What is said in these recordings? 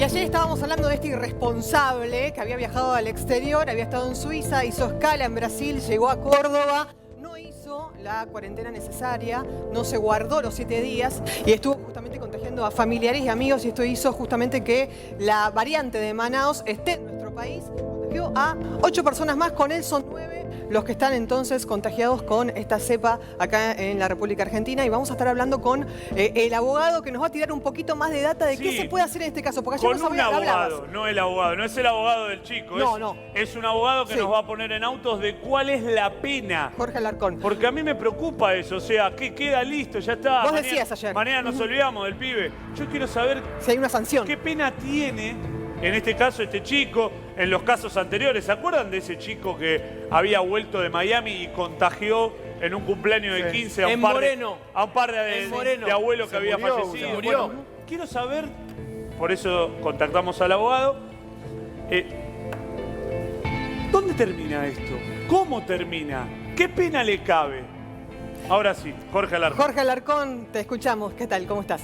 Y ayer estábamos hablando de este irresponsable que había viajado al exterior, había estado en Suiza, hizo escala en Brasil, llegó a Córdoba, no hizo la cuarentena necesaria, no se guardó los 7 días y estuvo justamente contagiando a familiares y amigos, y esto hizo justamente que la variante de Manaos esté en nuestro país. Contagió a 8 personas más, con él son 9 los que están entonces contagiados con esta cepa acá en la República Argentina, y vamos a estar hablando con el abogado que nos va a tirar un poquito más de data de qué se puede hacer en este caso. Porque con un abogado, no el abogado, no es el abogado del chico, es un abogado que nos va a poner en autos de cuál es la pena. Jorge Alarcón. Porque a mí me preocupa eso, o sea, que queda listo, ya está. Vos decías ayer. Mañana nos olvidamos del pibe. Yo quiero saber si hay una sanción. ¿Qué pena tiene, en este caso, este chico? En los casos anteriores, ¿se acuerdan de ese chico que había vuelto de Miami y contagió en un cumpleaños de 15 a un par de abuelos que había fallecido? Bueno, quiero saber, por eso contactamos al abogado, ¿dónde termina esto? ¿Cómo termina? ¿Qué pena le cabe? Ahora sí, Jorge Alarcón. Jorge Alarcón, te escuchamos. ¿Qué tal? ¿Cómo estás?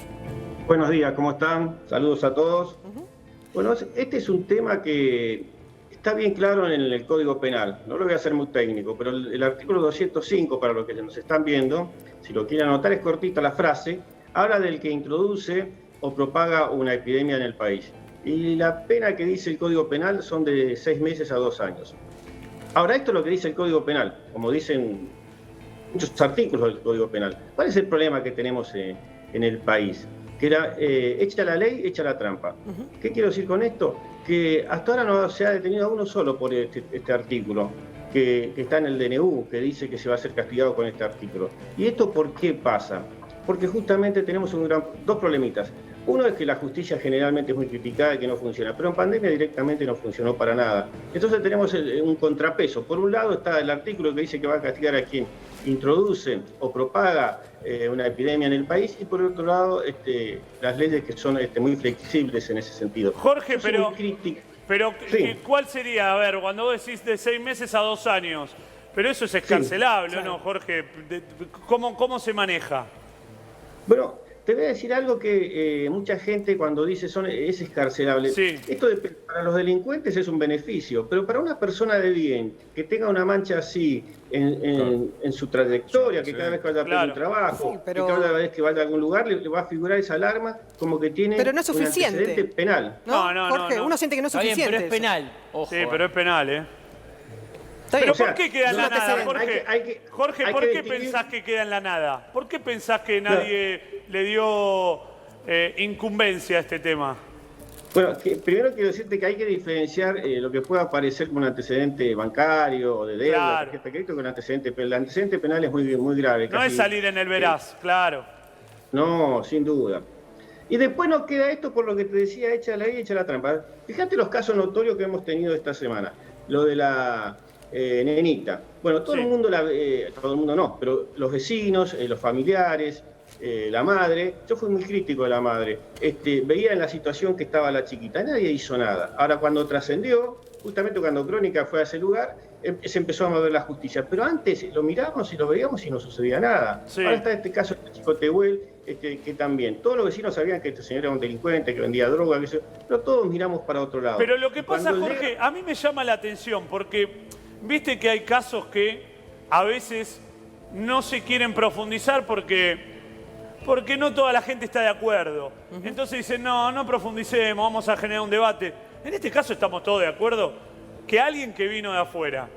Buenos días, ¿cómo están? Saludos a todos. Bueno, este es un tema que está bien claro en el Código Penal. No lo voy a hacer muy técnico, pero el artículo 205, para los que nos están viendo, si lo quieren anotar, es cortita la frase, habla del que introduce o propaga una epidemia en el país. Y la pena que dice el Código Penal son de 6 meses a 2 años. Ahora, esto es lo que dice el Código Penal, como dicen muchos artículos del Código Penal. ¿Cuál es el problema que tenemos en el país? Que era echa la ley, echa la trampa. ¿Qué quiero decir con esto? Que hasta ahora no se ha detenido a uno solo por este artículo, que está en el DNU, que dice que se va a ser castigado con este artículo. ¿Y esto por qué pasa? Porque justamente tenemos dos problemitas. Uno es que la justicia generalmente es muy criticada y que no funciona, pero en pandemia directamente no funcionó para nada. Entonces tenemos un contrapeso. Por un lado está el artículo que dice que va a castigar a quien introduce o propaga una epidemia en el país, y por otro lado las leyes que son muy flexibles en ese sentido. Jorge, pero sí. ¿Cuál sería? A ver, cuando vos decís de 6 meses a 2 años, pero eso es escarcelable, sí, ¿no, Jorge? ¿Cómo se maneja? Bueno, te voy a decir algo que mucha gente cuando dice es escarcelable. Sí. Esto para los delincuentes es un beneficio, pero para una persona de bien que tenga una mancha así en su trayectoria, que cada vez que vaya a pedir un trabajo, que cada vez que vaya a algún lugar le va a figurar esa alarma como que tiene pero no es suficiente. Un antecedente penal. No, Jorge, uno siente que no es suficiente. Bien, pero es penal. Ojo, sí, pero es penal, ¿eh? Pero ¿por qué queda en la nada, Jorge? Jorge, ¿por qué pensás que queda en la nada? ¿Por qué pensás que nadie le dio incumbencia a este tema? Bueno, primero quiero decirte que hay que diferenciar lo que pueda parecer como un antecedente bancario o de deuda, tarjeta de crédito, con antecedente penal. El antecedente penal es muy grave. No es salir en el veraz, claro. No, sin duda. Y después nos queda esto por lo que te decía, echa la ley, echa la trampa. Fíjate los casos notorios que hemos tenido esta semana. Lo de la nenita. Bueno, todo el mundo, todo el mundo no, pero los vecinos, los familiares, la madre, yo fui muy crítico de la madre, veía en la situación que estaba la chiquita, nadie hizo nada. Ahora cuando trascendió, justamente cuando Crónica fue a ese lugar, se empezó a mover la justicia, pero antes lo mirábamos y lo veíamos y no sucedía nada. Sí. Ahora está este caso de chico Tehuel, que también, todos los vecinos sabían que este señor era un delincuente, que vendía droga, pero todos miramos para otro lado. Pero lo que pasa, Jorge, a mí me llama la atención, porque viste que hay casos que a veces no se quieren profundizar porque no toda la gente está de acuerdo. Entonces dicen, no profundicemos, vamos a generar un debate. En este caso estamos todos de acuerdo que alguien que vino de afuera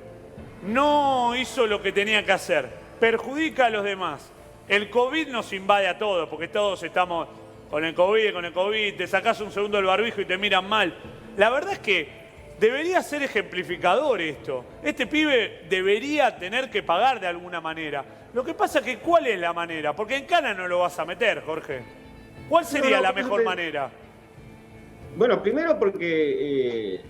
no hizo lo que tenía que hacer, perjudica a los demás. El COVID nos invade a todos, porque todos estamos con el COVID, te sacás un segundo del barbijo y te miran mal. La verdad es que debería ser ejemplificador esto. Este pibe debería tener que pagar de alguna manera. Lo que pasa es que, ¿cuál es la manera? Porque en cana no lo vas a meter, Jorge. ¿Cuál sería la mejor manera? Bueno, primero porque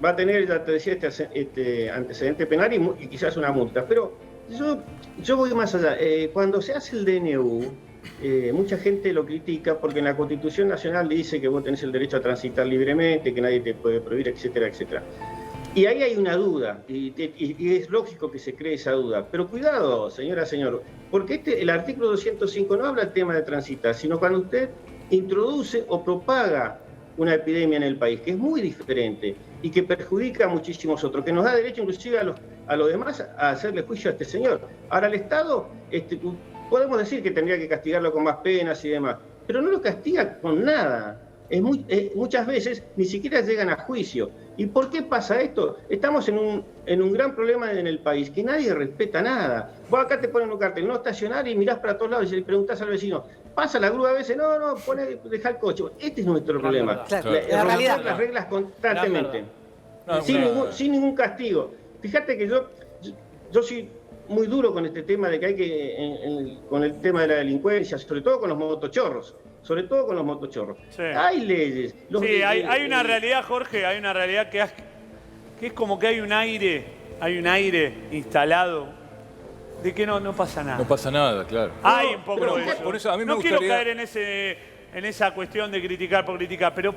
va a tener, ya te decía, este antecedente penal y quizás una multa. Pero yo voy más allá. Cuando se hace el DNU, mucha gente lo critica porque en la Constitución Nacional dice que vos tenés el derecho a transitar libremente, que nadie te puede prohibir, etcétera, etcétera. Y ahí hay una duda, y es lógico que se cree esa duda. Pero cuidado, señora, señor, porque el artículo 205 no habla del tema de transitar, sino cuando usted introduce o propaga una epidemia en el país, que es muy diferente y que perjudica a muchísimos otros, que nos da derecho inclusive a los demás a hacerle juicio a este señor. Ahora el Estado, podemos decir que tendría que castigarlo con más penas y demás, pero no lo castiga con nada. Muchas veces ni siquiera llegan a juicio. ¿Y por qué pasa esto? Estamos en un gran problema en el país, que nadie respeta nada. Vos acá te ponen un cartel, no estacionar, y mirás para todos lados y le preguntás al vecino, ¿pasa la grúa a veces? No, deja el coche. Este es nuestro problema. Claro, La realidad. las reglas constantemente. No, sin ningún castigo. Fíjate que yo soy muy duro con este tema de que hay que, con el tema de la delincuencia, sobre todo con los motochorros. Sí. Hay leyes. Sí, hay una realidad, Jorge, hay una realidad que es como que hay un aire instalado de que no pasa nada. No pasa nada, claro. Hay un poco pero de eso. por eso a mí me no quiero gustaría- caer en esa cuestión de criticar por criticar, pero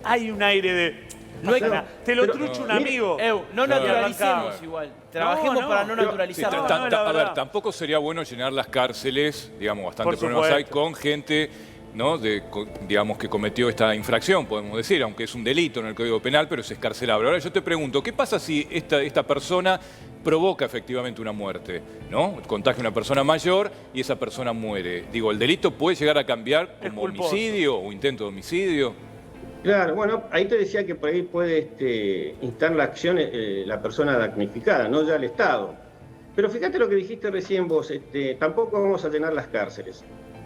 hay un aire de... No hay- te lo pero- trucha un mire, amigo. No Claro. naturalicemos Arrancaba. igual. Trabajemos No, para no pero- Sí, naturalizarlo. No, la a ver, verdad. tampoco sería bueno llenar las cárceles, digamos, Por bastantes problemas hay supuesto. con gente, ¿no? Digamos, que cometió esta infracción, podemos decir, aunque es un delito en el Código Penal, pero es excarcelable. Ahora yo te pregunto, ¿qué pasa si esta persona provoca efectivamente una muerte, ¿no? Contagia a una persona mayor y esa persona muere. Digo, ¿el delito puede llegar a cambiar Es como culposo. homicidio o intento de homicidio? Claro, bueno, ahí te decía que por ahí puede instar la acción la persona damnificada, no ya el Estado. Pero fíjate lo que dijiste recién vos, tampoco vamos a llenar las cárceles.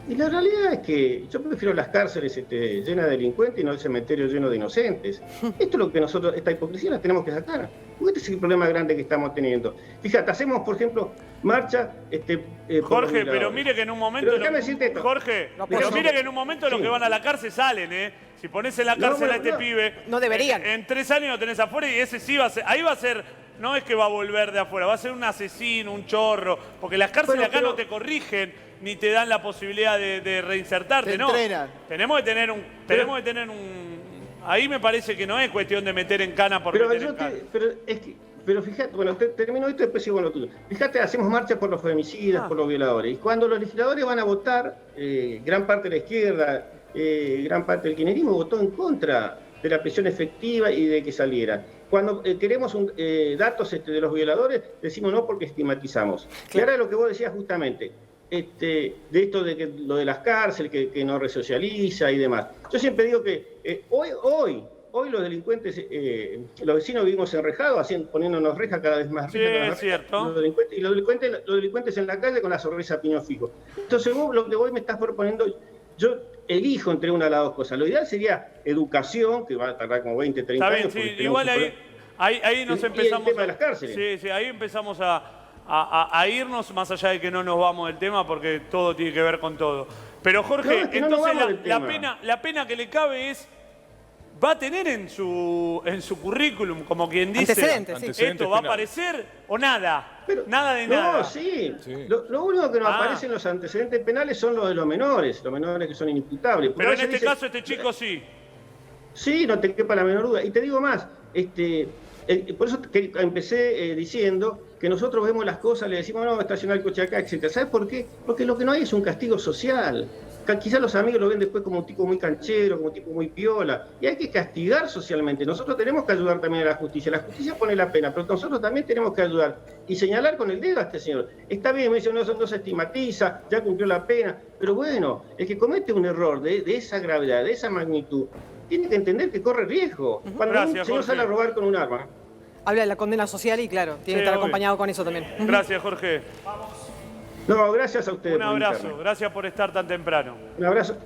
Y la realidad es que yo prefiero las cárceles llenas de delincuentes y no el cementerio lleno de inocentes. Esto es lo que nosotros, esta hipocresía la tenemos que sacar. Porque este es el problema grande que estamos teniendo. Fíjate, hacemos, por ejemplo, marcha... por Jorge, los pero violadores. mire que en un momento... Pero déjame decirte esto. Jorge, No, pero pero- mire que en un momento los Sí. que van a la cárcel salen, ¿eh? Si pones en la No, cárcel a bueno, este no. pibe... No deberían. En 3 años lo tenés afuera y ese sí va a ser... Ahí va a ser... No es que va a volver de afuera, va a ser un asesino, un chorro. Porque las cárceles Bueno, acá pero- no te corrigen ni te dan la posibilidad de reinsertarte, Te ¿no? entrenan. Tenemos que tener un... Ahí me parece que no es cuestión de meter en cana por meter en cana. Pero fíjate, bueno, termino esto y después sigo con lo tuyo. Fíjate, hacemos marcha por los femicidas, por los violadores. Y cuando los legisladores van a votar, gran parte de la izquierda, gran parte del kirchnerismo votó en contra de la prisión efectiva y de que saliera. Cuando queremos datos de los violadores, decimos no porque estigmatizamos. Y ahora lo que vos decías justamente, de esto de que lo de las cárceles, que no resocializa y demás. Yo siempre digo que hoy los delincuentes, los vecinos vivimos enrejados, poniéndonos rejas cada vez más Sí, rejas, cada vez es más cierto. rejas, y los delincuentes en la calle con la sonrisa a piño fijo. Entonces vos lo que vos me estás proponiendo, yo elijo entre una de las dos cosas. Lo ideal sería educación, que va a tardar como 20, 30 Está bien, años. sí, porque igual tenemos ahí nos Y el empezamos... tema de las cárceles. Sí, ahí empezamos a irnos, más allá de que no nos vamos del tema, porque todo tiene que ver con todo. Pero Jorge, No, es que no nos entonces vamos del tema. la pena que le cabe es... ¿Va a tener en su currículum, como quien dice, Antecedentes, sí. Antecedentes esto va a penales. aparecer o nada? Pero- Nada de no, nada. sí. Sí. Lo único que nos Ah. aparece en los antecedentes penales son los de los menores que son inimputables. Porque Pero a en veces este dicen, caso este chico sí. Sí, no te quepa la menor duda. Y te digo más, por eso empecé diciendo que nosotros vemos las cosas, le decimos, no, estacionar el coche acá, etc. ¿Sabes por qué? Porque lo que no hay es un castigo social. Quizás los amigos lo ven después como un tipo muy canchero, como un tipo muy piola. Y hay que castigar socialmente. Nosotros tenemos que ayudar también a la justicia. La justicia pone la pena, pero nosotros también tenemos que ayudar. Y señalar con el dedo a este señor. Está bien, me dice, no se estigmatiza, ya cumplió la pena. Pero bueno, el que comete un error de esa gravedad, de esa magnitud, tiene que entender que corre riesgo. Cuando Gracias, un señor Jorge. sale a robar con un arma. Habla de la condena social y claro, tiene Sí, que estar obvio. acompañado con eso también. Gracias, Jorge. No, gracias a ustedes. Un por abrazo. invitarme. Gracias por estar tan temprano. Un abrazo.